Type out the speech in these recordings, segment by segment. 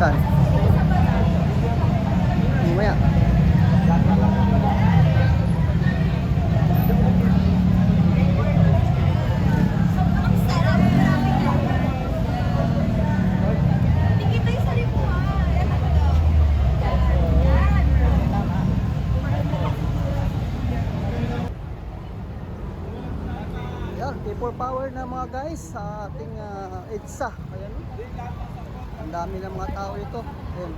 Saan? Mamaya. Yan, people power na mga guys sa ating EDSA. Ayan. Ang dami ng mga tao ito. Ayan.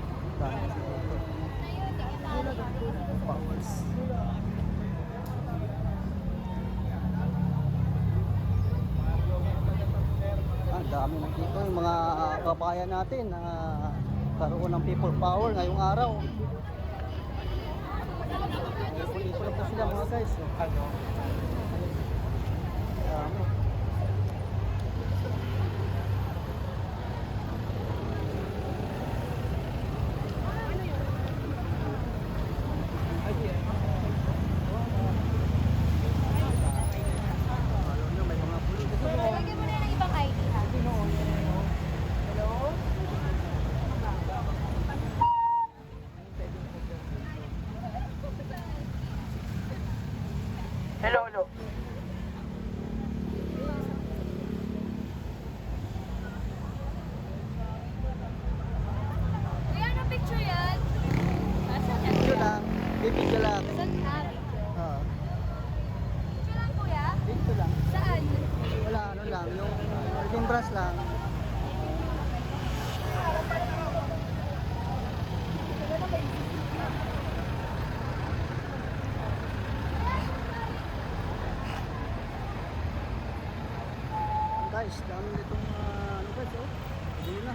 Powers. Ang dami na dito yung mga kabayan natin na karoon ng people power ngayong araw. Ipon-ipon na po sila mga guys. Dami. Lagyan mo na ng ibang ID ha. Hello? Hello, hello. Kuya, ano picture yan? Nasaan yan? Video lang. Video lang. Saan ka? Picture. Oo. Picture lang kuya? Video lang. Saan? Wala, ano lang. Yung brush lang. Guys, dami nitong ano guys, oh. Hindi na.